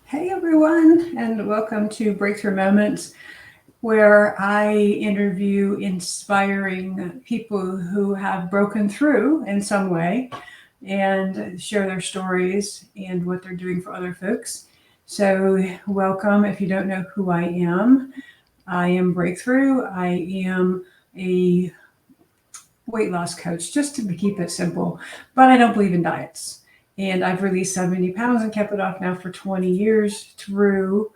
Hey everyone, and welcome to Breakthrough Moments, where I interview inspiring people who have broken through in some way and share their stories and what they're doing for other folks. So, welcome. If you don't know who I am Breakthrough. I am a weight loss coach, just to keep it simple, but I don't believe in diets. And I've released 70 pounds and kept it off now for 20 years through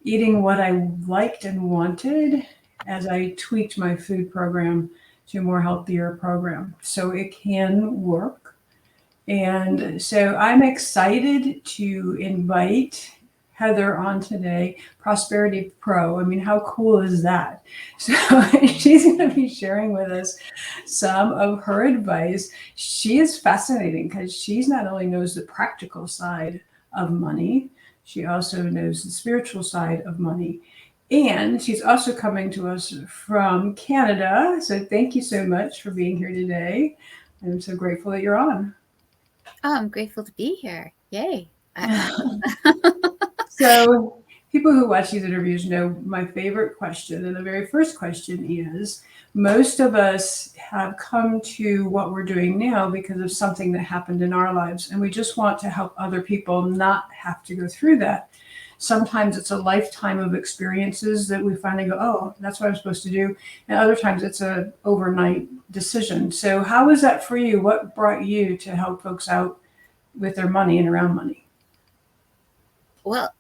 eating what I liked and wanted as I tweaked my food program to a more healthier program. So it can work. And so I'm excited to invite Heather on today, Prosperity Pro. I mean, how cool is that? So she's going to be sharing with us some of her advice. She is fascinating because she's not only knows the practical side of money, she also knows the spiritual side of money. And she's also coming to us from Canada. So thank you so much for being here today. I'm so grateful that you're on. Oh, I'm grateful to be here. Yay. So, people who watch these interviews know my favorite question. And the very first question is most of us have come to what we're doing now because of something that happened in our lives. And we just want to help other people not have to go through that. Sometimes it's a lifetime of experiences that we finally go, oh, that's what I'm supposed to do. And other times it's a overnight decision. So, how was that for you? What brought you to help folks out with their money and around money? Well,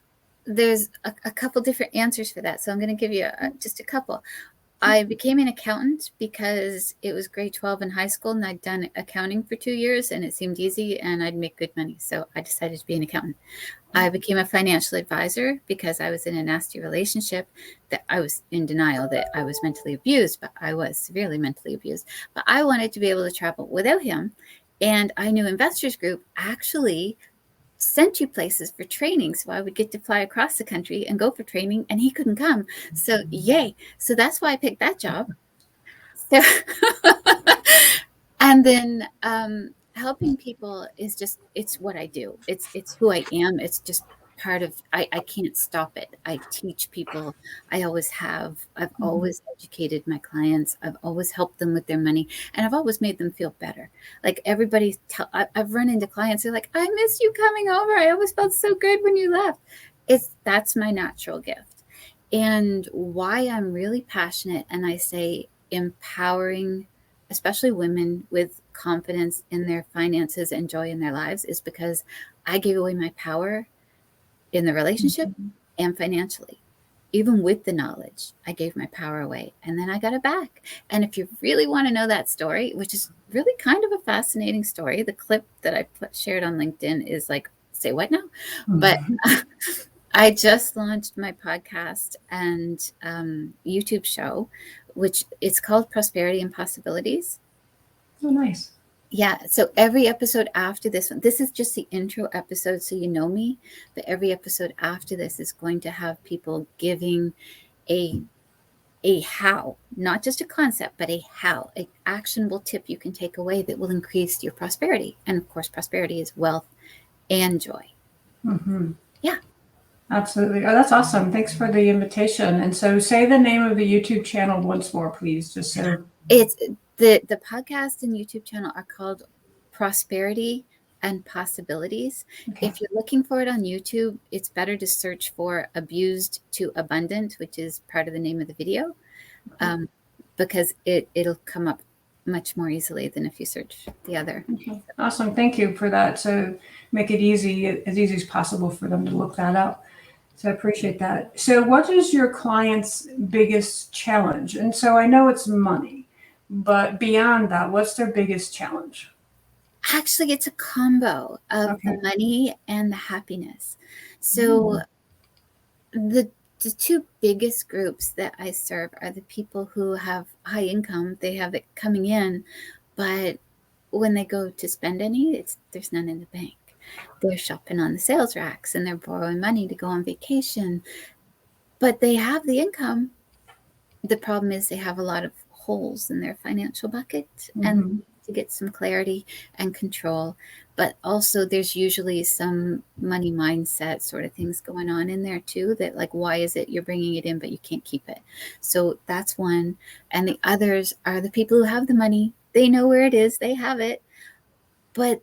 there's a couple different answers for that. So I'm going to give you just a couple. I became an accountant because it was grade 12 in high school and I'd done accounting for 2 years and it seemed easy and I'd make good money. So I decided to be an accountant. I became a financial advisor because I was in a nasty relationship that I was in denial that I was mentally abused, but I was severely mentally abused. But I wanted to be able to travel without him. And I knew Investors Group actually sent you places for training. So I would get to fly across the country and go for training, and he couldn't come. So, yay. So that's why I picked that job. So, and then helping people is just, it's what I do. It's who I am. It's just part of, I can't stop it. I teach people. I always have. I've always educated my clients. I've always helped them with their money, and I've always made them feel better. Like I've run into clients who are like, I miss you coming over. I always felt so good when you left. That's my natural gift. And why I'm really passionate, and I say empowering, especially women with confidence in their finances and joy in their lives, is because I gave away my power in the relationship and financially. Even with the knowledge, I gave my power away and then I got it back. And if you really want to know that story, which is really kind of a fascinating story, the clip that I shared on LinkedIn is like, say what now? But I just launched my podcast and YouTube show, which it's called Prosperity and Possibilities. Oh, nice. Yeah, so every episode after this one, this is just the intro episode, so you know me, but every episode after this is going to have people giving a how, not just a concept, but a how, an actionable tip you can take away that will increase your prosperity. And of course, prosperity is wealth and joy. Hmm. Yeah. Absolutely. Oh, that's awesome. Thanks for the invitation. And so, say the name of the YouTube channel once more, please, just so. It's the podcast and YouTube channel are called Prosperity and Possibilities. Okay. If you're looking for it on YouTube, it's better to search for Abused to Abundant, which is part of the name of the video, um, because it'll come up much more easily than if you search the other. Okay. Awesome. Thank you for that. So, make it easy as possible for them to look that up. So, I appreciate that. So, what is your client's biggest challenge? And so, I know it's money, but beyond that, what's their biggest challenge? Actually, it's a combo of the Okay. money and the happiness. So Mm. the the two biggest groups that I serve are the people who have high income, they have it coming in, but when they go to spend any, there's none in the bank. They're shopping on the sales racks and they're borrowing money to go on vacation, but they have the income. The problem is they have a lot of holes in their financial bucket and Mhm. to get some clarity and control. But also there's usually some money mindset sort of things going on in there too, that like, why is it you're bringing it in, but you can't keep it? So that's one. And the others are the people who have the money. They know where it is. They have it, but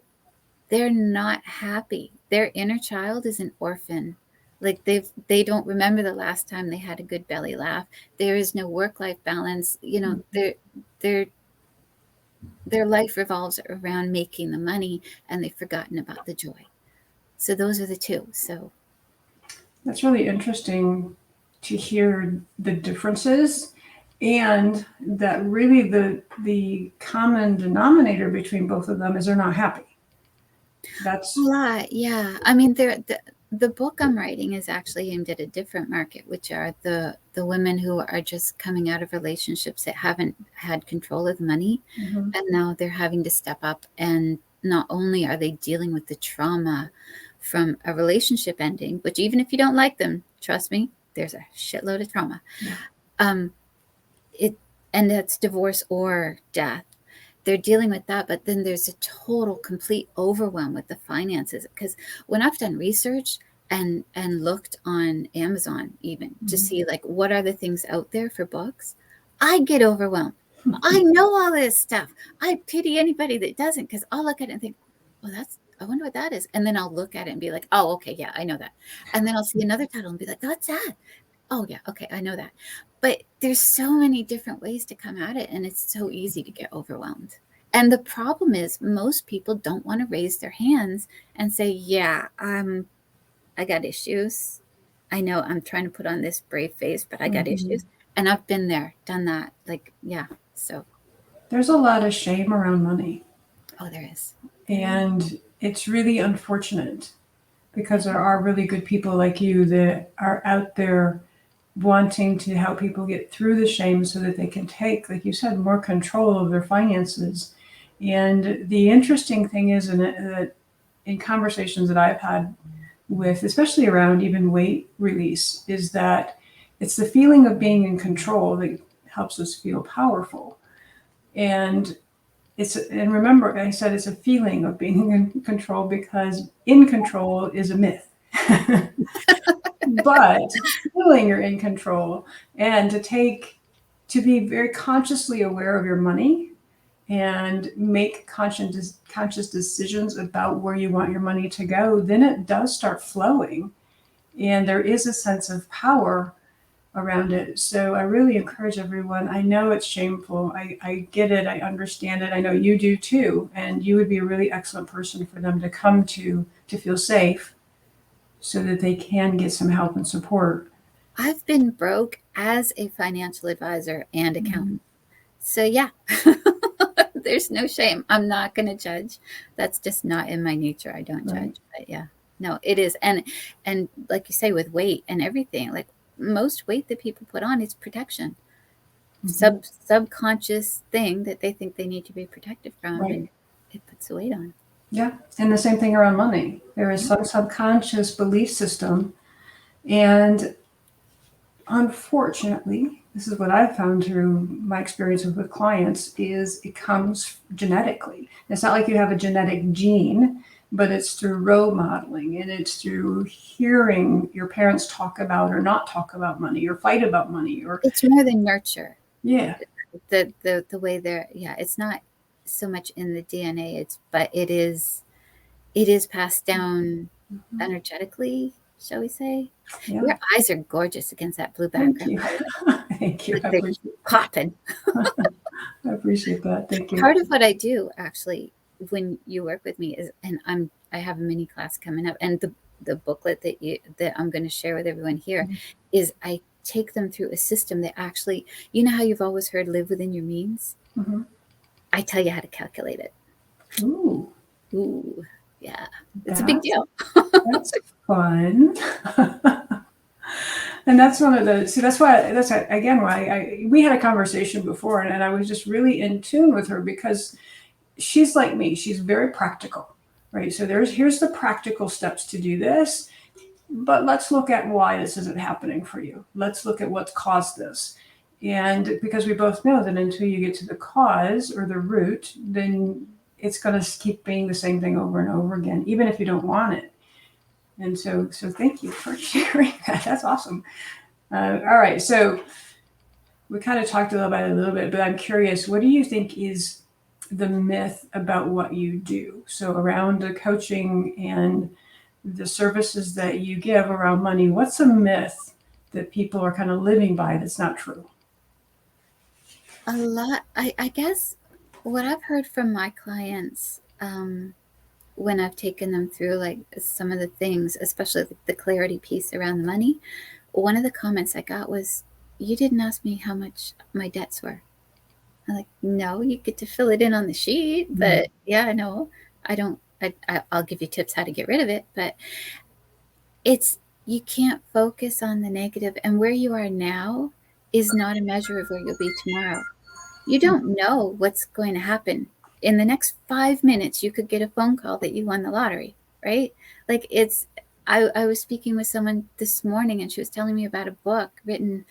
they're not happy. Their inner child is an orphan. Like they don't remember the last time they had a good belly laugh. There is no work-life balance. You know, their their life revolves around making the money, and they've forgotten about the joy. So those are the two. So That's really interesting to hear the differences, and that really the common denominator between both of them is they're not happy. a That's lot, yeah. I mean, the book I'm writing is actually aimed at a different market, which are the women who are just coming out of relationships that haven't had control of the money, mhm. and now they're having to step up. And not only are they dealing with the trauma from a relationship ending, which even if you don't like them, trust me, there's a shitload of trauma. Yeah. Um, it and that's divorce or death. They're dealing with that, but then there's a total complete overwhelm with the finances. Because when I've done research and looked on Amazon even to Mhm. see like what are the things out there for books, I get overwhelmed. I know all this stuff. I pity anybody that doesn't, because I'll look at it and think, well, that's, I wonder what that is. And then I'll look at it and be like, oh, okay, yeah, I know that. And then I'll see another title and be like, what's that? Oh yeah, okay, I know that. But there's so many different ways to come at it, and it's so easy to get overwhelmed. And the problem is most people don't want to raise their hands and say, yeah, I got issues. I know I'm trying to put on this brave face, but I got Mhm. issues. And I've been there, done that. Like, yeah. So, There's a lot of shame around money, oh, there is. and it's really unfortunate because there are really good people like you that are out there wanting to help people get through the shame so that they can take, like you said, more control of their finances. And the interesting thing is, that in conversations that I've had with, especially around even weight release, is that it's the feeling of being in control that helps us feel powerful. And and remember, I said it's a feeling of being in control because in control is a myth. But feeling you're in control and to be very consciously aware of your money and make conscious decisions about where you want your money to go, then it does start flowing. And there is a sense of power around it. So I really encourage everyone. I know it's shameful. I get it. I understand it. I know you do too. And you would be a really excellent person for them to come to feel safe so that they can get some help and support. I've been broke as a financial advisor and Mhm. accountant. So, yeah, there's no shame. I'm not going to judge. That's just not in my nature. I don't Right. judge. But yeah, no, it is. And like you say, with weight and everything, like most weight that people put on is protection, Mhm. subconscious thing that they think they need to be protected from, Right. and it puts the weight on. Yeah. And the same thing around money. There is Yeah. some subconscious belief system. And unfortunately, this is what I've found through my experiences with clients, is it comes genetically. It's not like you have a genetic gene, but it's through role modeling, and it's through hearing your parents talk about or not talk about money or fight about money or It's more than nurture. yeah. The way they're, yeah, it's not so much in the DNA. But it is passed down Mhm. energetically, shall we say. Yeah. Your eyes are gorgeous against that blue Thank background, you. by the way. Thank you. Like they're just popping. I appreciate that. Thank you. Part of what I do actually when you work with me is, and I have a mini class coming up, and the booklet that I'm going to share with everyone here is I take them through a system that actually, you know how you've always heard live within your means? Mhm. I tell you how to calculate it. Ooh, Ooh, yeah. It's a big that's deal. that's fun. And that's one of the, see, that's again why we had a conversation before, and I was just really in tune with her because she's like me. She's very practical, right? So here's the practical steps to do this, but let's look at why this isn't happening for you. Let's look at what's caused this. And because we both know that until you get to the cause or the root, then it's going to keep being the same thing over and over again, even if you don't want it. And so thank you for sharing that. That's awesome. All right. So we kind of talked about it a little bit, but I'm curious, what do you think is the myth about what you do? So around the coaching and the services that you give around money, what's a myth that people are kind of living by that's not true? A lot, I guess what I've heard from my clients, when I've taken them through like some of the things, especially the clarity piece around the money, one of the comments I got was, "You didn't ask me how much my debts were." I'm like, "No, you get to fill it in on the sheet, but yeah, no, I don't. I'll give you tips how to get rid of it, but it's you can't focus on the negative, and where you are now is not a measure of where you'll be tomorrow. You don't know what's going to happen. In the next 5 minutes, you could get a phone call that you won the lottery, right? Like I was speaking with someone this morning and she was telling me about a book written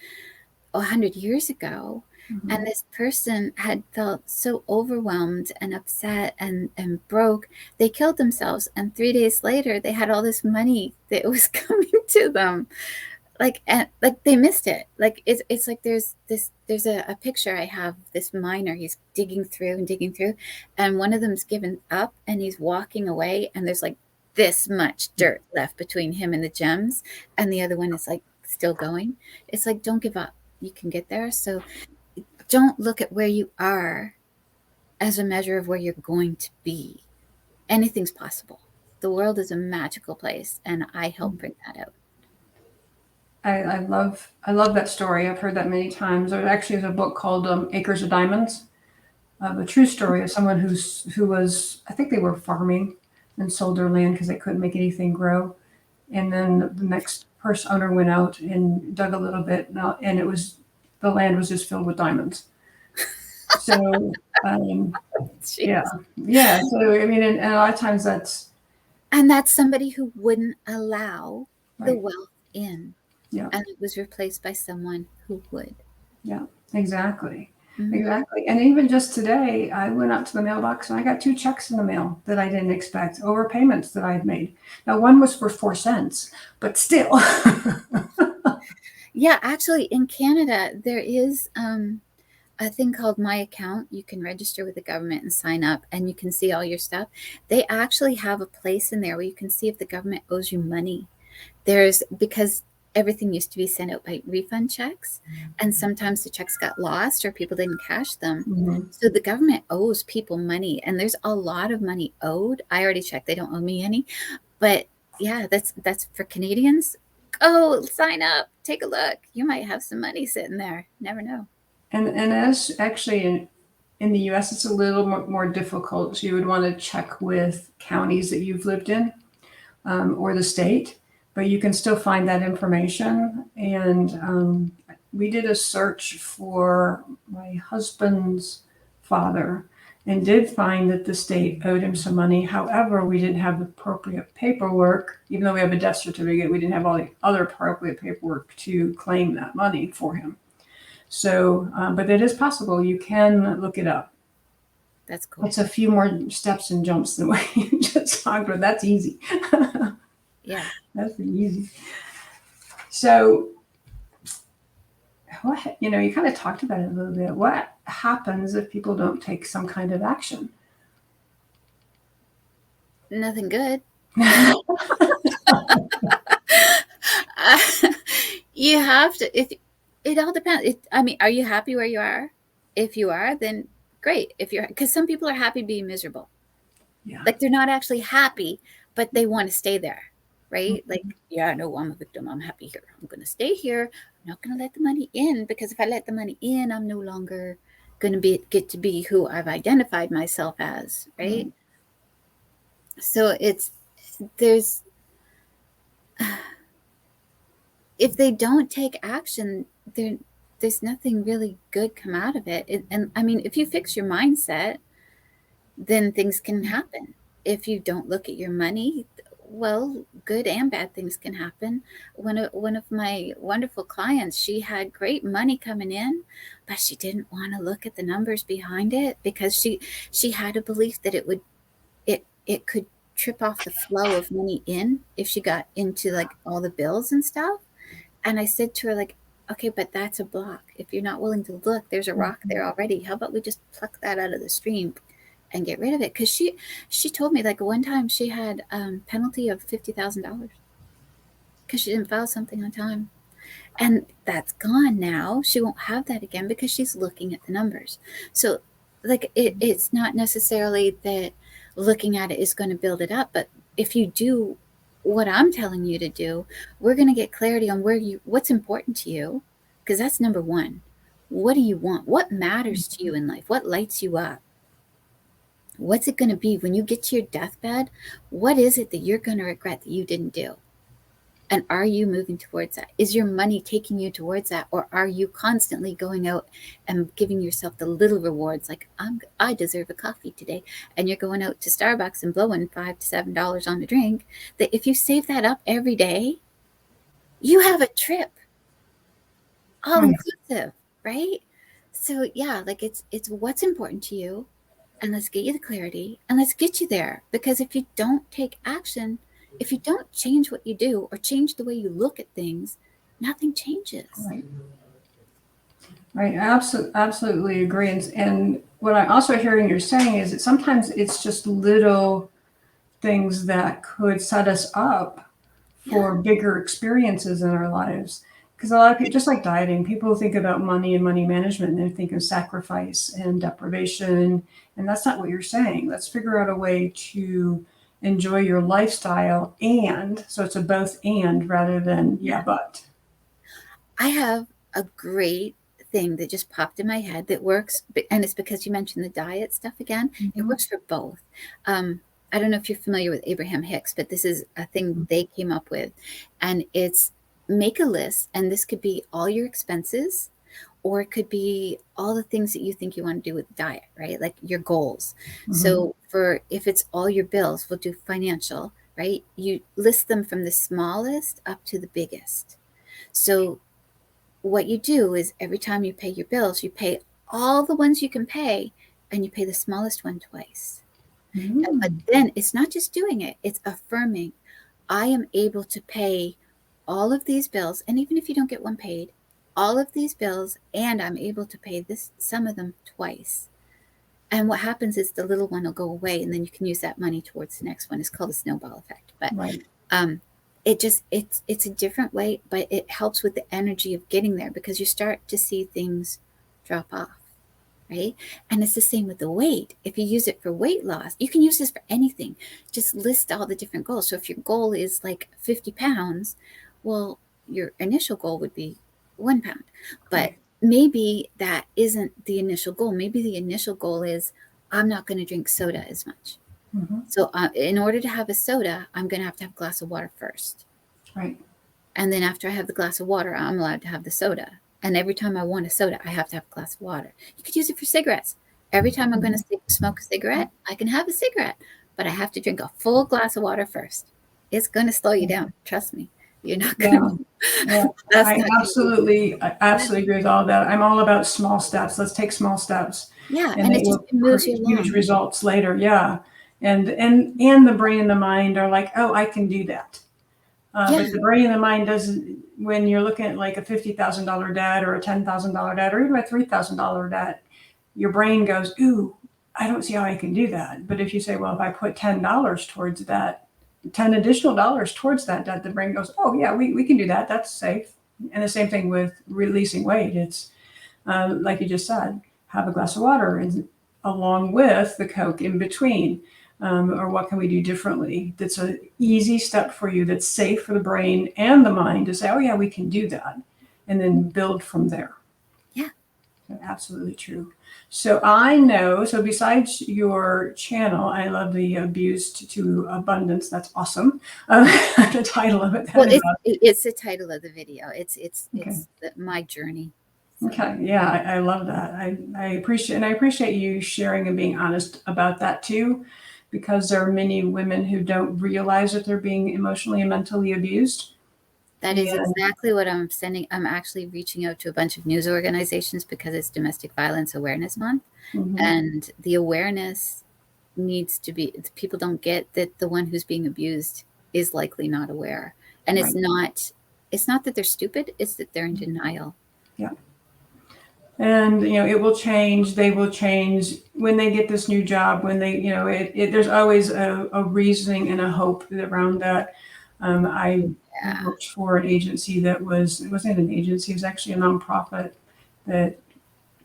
100 years ago. Mm-hmm. And this person had felt so overwhelmed and upset and broke, they killed themselves. And 3 days later, they had all this money that was coming to them, and they missed it. Like it's like there's a picture I have, this miner, he's digging through and digging through, and one of them's given up and he's walking away, and there's like this much dirt left between him and the gems, and the other one is like still going. It's like, don't give up, you can get there. So don't look at where you are as a measure of where you're going to be. Anything's possible. The world is a magical place, and I help bring that out. I love that story. I've heard that many times. There actually is a book called Acres of Diamonds, a true story of someone who was, I think they were farming and sold their land because they couldn't make anything grow. And then the next person owner went out and dug a little bit, and it was the land was just filled with diamonds. So yeah, yeah. So I mean, and a lot of times that's somebody who wouldn't allow the right. wealth in. Yeah. And it was replaced by someone who would. Yeah, exactly. Mm-hmm. Exactly. And even just today, I went out to the mailbox and I got 2 checks in the mail that I didn't expect, overpayments that I had made. Now, one was for 4 cents, but still. Yeah, actually, in Canada, there is a thing called My Account. You can register with the government and sign up, and you can see all your stuff. They actually have a place in there where you can see if the government owes you money. Because everything used to be sent out by refund checks, and sometimes the checks got lost or people didn't cash them. Mhm. So the government owes people money, and there's a lot of money owed. I already checked; they don't owe me any. But yeah, that's for Canadians. Go sign up, take a look. You might have some money sitting there. Never know. And as actually in the US, it's a little more difficult. So you would want to check with counties that you've lived in, or the state, but you can still find that information. And we did a search for my husband's father and did find that the state owed him some money. However, we didn't have the appropriate paperwork. Even though we have a death certificate, we didn't have all the other appropriate paperwork to claim that money for him. So, but it is possible. You can look it up. That's cool. It's a few more steps and jumps than what you just talked about. That's easy. Yeah. That's pretty easy. So, you kind of talked about it a little bit. What happens if people don't take some kind of action? Nothing good. You have to. It all depends. I mean, are you happy where you are? If you are, then great. Because some people are happy being miserable. Yeah. Like they're not actually happy, but they want to stay there, right? Mm-hmm. Like, yeah, no, I'm a victim. I'm happy here. I'm going to stay here. I'm not going to let the money in, because if I let the money in, I'm no longer going to get to be who I've identified myself as, right? So there's if they don't take action, there's nothing really good come out of it. And I mean, if you fix your mindset, then things can happen. If you don't look at your money, Well, good and bad things can happen. One of my wonderful clients, she had great money coming in, but she didn't want to look at the numbers behind it because she had a belief that it could trip off the flow of money in if she got into like all the bills and stuff. And I said to her, like, okay, but that's a block. If you're not willing to look, there's a rock there already. How about we just pluck that out of the stream and get rid of it? Because she told me like one time she had penalty of $50,000 because she didn't file something on time. And that's gone now. She won't have that again because she's looking at the numbers. So like it's not necessarily that looking at it is going to build it up, but if you do what I'm telling you to do, we're going to get clarity on what's important to you, because that's number one. What do you want? What matters to you in life? What lights you up? What's it going to be when you get to your deathbed? What is it that you're going to regret that you didn't do? And are you moving towards that? Is your money taking you towards that? Or are you constantly going out and giving yourself the little rewards like, I deserve a coffee today. And you're going out to Starbucks and blowing $5 to $7 on a drink. That if you save that up every day, you have a trip, all Right. inclusive, right? So yeah, like it's what's important to you, and let's get you the clarity and let's get you there. Because if you don't take action, if you don't change what you do or change the way you look at things, nothing changes. Right. Right. Absolutely agree. And what I'm also hearing you're saying is that sometimes it's just little things that could set us up for Yeah. bigger experiences in our lives. Because a lot of people, just like dieting, people think about money and money management, and they think of sacrifice and deprivation. And that's not what you're saying. Let's figure out a way to enjoy your lifestyle. And so it's a both and rather than, yeah, but. I have a great thing that just popped in my head that works, and it's because you mentioned the diet stuff again. It Mhm. works for both. I don't know if you're familiar with Abraham Hicks, but this is a thing they came up with, and it's make a list, and this could be all your expenses, or it could be all the things that you think you want to do with the diet, right? Like your goals. Mhm. So for if it's all your bills, we'll do financial, right? You list them from the smallest up to the biggest. So what you do is every time you pay your bills, you pay all the ones you can pay and you pay the smallest one twice. But Mm. then it's not just doing it, it's affirming, I am able to pay all of these bills. And even if you don't get one paid, all of these bills, and I'm able to pay this, some of them twice. And what happens is the little one will go away and then you can use that money towards the next one. It's called the snowball effect. But Right. um, it's a different way, but it helps with the energy of getting there because you start to see things drop off, right? And it's the same with the weight. If you use it for weight loss, you can use this for anything. Just list all the different goals. So if your goal is like 50 pounds, well, your initial goal would be 1 pound, but Right. maybe that isn't the initial goal. Maybe the initial goal is I'm not going to drink soda as much. Mhm. So in order to have a soda, I'm going to have a glass of water first. Right. And then after I have the glass of water, I'm allowed to have the soda. And every time I want a soda, I have to have a glass of water. You could use it for cigarettes. Every time I'm going Mhm. to smoke a cigarette, I can have a cigarette, but I have to drink a full glass of water first. It's going to slow you down. Trust me. You're not going Yeah. to, Yeah. that's I not going to be, I yeah. absolutely agree with all that. I'm all about small steps. Let's take small steps, Yeah. and And they it just will it moves you create huge along. results later. Yeah. And the brain and the mind are like, oh, I can do that. Yeah. But the brain and the mind doesn't. When you're looking at like a $50,000 debt or a $10,000 debt or even a $3,000 debt, your brain goes, ooh, I don't see how I can do that. But if you say, well, if I put $10 towards that, 10 additional dollars towards that debt, the brain goes, oh, yeah, we can do that. That's safe. And the same thing with releasing weight. It's like you just said, have a glass of water and along with the Coke in between. Or what can we do differently? That's an easy step for you that's safe for the brain and the mind to say, oh, yeah, we can do that. And then build from there. Yeah. Absolutely true. So I know, so besides your channel, I love the Abused to Abundance. That's awesome. The title of it. Well, it's the title of the video. Okay. My journey. So Okay. Yeah, I love that. I appreciate you sharing and being honest about that too, because there are many women who don't realize that they're being emotionally and mentally abused. That is And exactly what I'm sending. I'm actually reaching out to a bunch of news organizations because it's Domestic Violence Awareness Month. mhm, And the awareness needs to be, people don't get that the one who's being abused is likely not aware. And right, it's not that they're stupid, it's that they're in denial. yeah. And it will change. They will change when they get this new job. When they, there's always a reasoning and a hope around that. I Yeah. worked for an agency that it wasn't an agency, it was actually a nonprofit that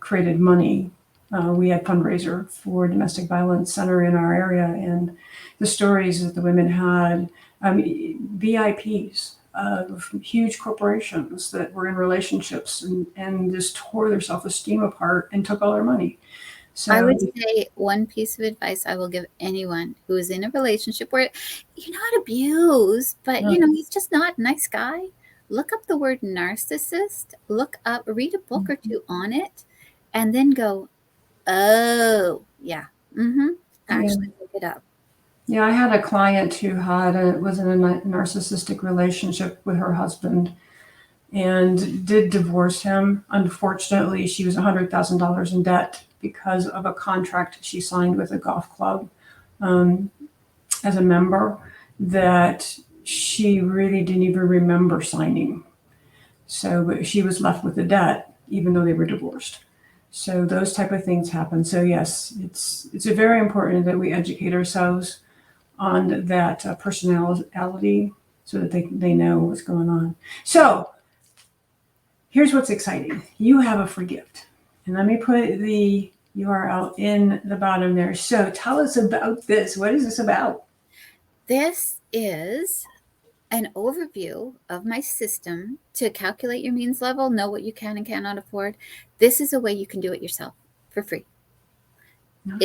created money. We had fundraiser for a domestic violence center in our area, and the stories that the women had, VIPs of huge corporations that were in relationships and just tore their self-esteem apart and took all their money. I So, would say one piece of advice I will give anyone who is in a relationship where you're not abused, but yeah, he's just not a nice guy. Look up the word narcissist, read a book or two on it, and then go, oh, yeah. Mm-hmm. yeah. Actually look it up. Yeah, I had a client who was in a narcissistic relationship with her husband and did divorce him. Unfortunately, she was $100,000 in debt because of a contract she signed with a golf club um, as a member that she really didn't even remember signing. So, but she was left with the debt, even though they were divorced. So those type of things happen. So yes, it's very important that we educate ourselves on that personality so that they know what's going on. So here's what's exciting. You have a free gift. And let me put the URL in the bottom there. So tell us about this. What is this about? This is an overview of my system to calculate your means level, know what you can and cannot afford. This is a way you can do it yourself for free. No.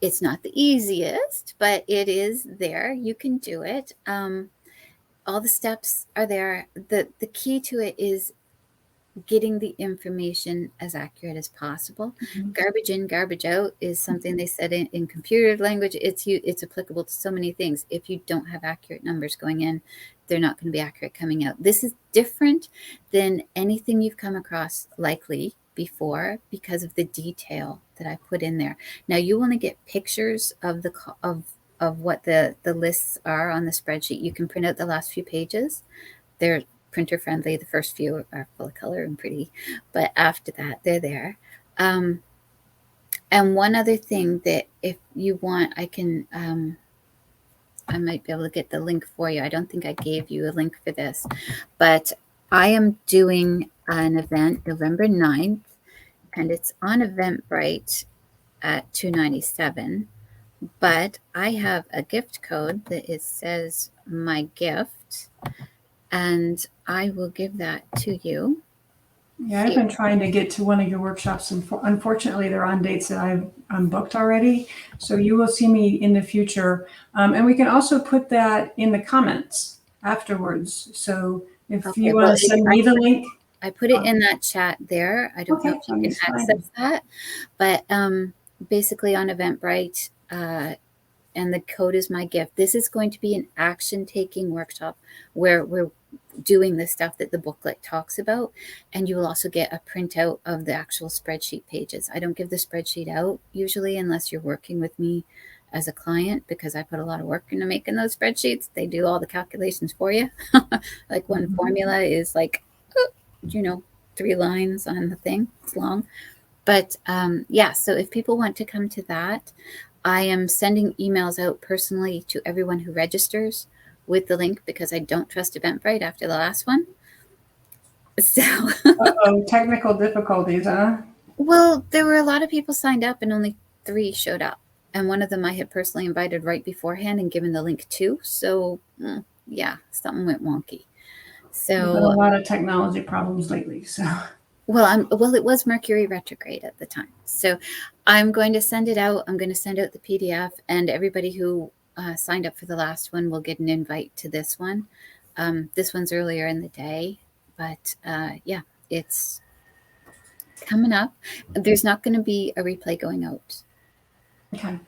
It's not the easiest, but it is there. You can do it. All the steps are there. The key to it is getting the information as accurate as possible. Mhm. Garbage in, garbage out is something they said in computer language. It's applicable to so many things. If you don't have accurate numbers going in, they're not going to be accurate coming out. This is different than anything you've come across likely before because of the detail that I put in there. Now you only get pictures of what the lists are on the spreadsheet. You can print out the last few pages. They're printer friendly. The first few are full of color and pretty, but after that, they're there. And one other thing that if you want, I might be able to get the link for you. I don't think I gave you a link for this, but I am doing an event November 9th, and it's on Eventbrite at $297. But I have a gift code that it says my gift, and I will give that to you. Yeah, I've Here. been trying to get to one of your workshops, and unfortunately, they're on dates that I'm booked already. So you will see me in the future, and we can also put that in the comments afterwards. So if Okay, you well, want to send me the link, I put it in that chat there. I don't know okay, if you let me can find it. access that, but basically on Eventbrite, and the code is my gift. This is going to be an action taking workshop where we're doing the stuff that the booklet talks about, and you will also get a printout of the actual spreadsheet pages. I don't give the spreadsheet out usually unless you're working with me as a client because I put a lot of work into making those spreadsheets. They do all the calculations for you. Like one Mhm. formula is like, you know, 3 lines on the thing. It's long. But yeah, so if people want to come to that, I am sending emails out personally to everyone who registers with the link because I don't trust Eventbrite after the last one. So, Uh-oh, technical difficulties, huh? well, there were a lot of people signed up and only 3 showed up. And one of them I had personally invited right beforehand and given the link to. So, yeah, something went wonky. There's been a So, lot of technology problems lately. So well, it was Mercury retrograde at the time. So I'm going to send it out. I'm going to send out the PDF, and everybody who signed up for the last one will get an invite to this one. This one's earlier in the day, but yeah, it's coming up. There's not going to be a replay going out. okay.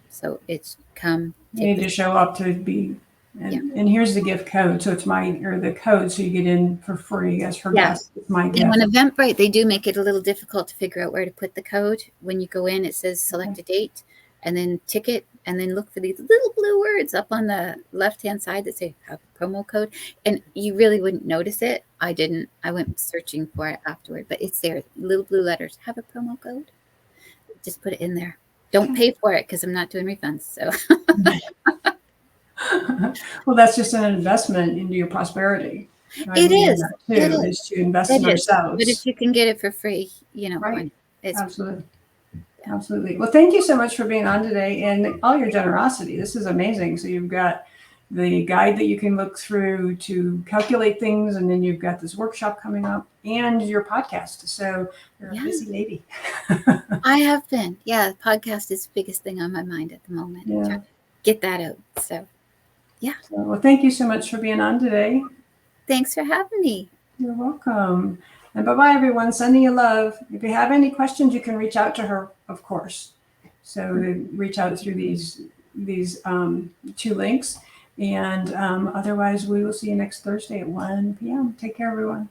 So it's come. You need to show up to be, and here's the gift code. So it's the code, so you get in for free as her guest. It's my gift. On Eventbrite, they do make it a little difficult to figure out where to put the code. When you go in, it says select a date and then ticket, and then look for these little blue words up on the left-hand side that say have a promo code. And you really wouldn't notice it. I didn't. I went searching for it afterward, but it's there. Little blue letters. Have a promo code. Just put it in there. Don't pay for it because I'm not doing refunds. So. Well, that's just an investment into your prosperity. It is. It is to invest in ourselves. But if you can get it for free, right? Absolutely. Yeah. Absolutely. Well, thank you so much for being on today and all your generosity. This is amazing. So you've got the guide that you can look through to calculate things, and then you've got this workshop coming up and your podcast. So you're a busy lady. I have been. Yeah, the podcast is the biggest thing on my mind at the moment. Yeah. Get that out. So, yeah. Well, thank you so much for being on today. Thanks for having me. You're welcome. And bye-bye, everyone. Sending you love. If you have any questions, you can reach out to her, of course. So reach out through these 2 links. And otherwise, we will see you next Thursday at 1 p.m. Take care, everyone.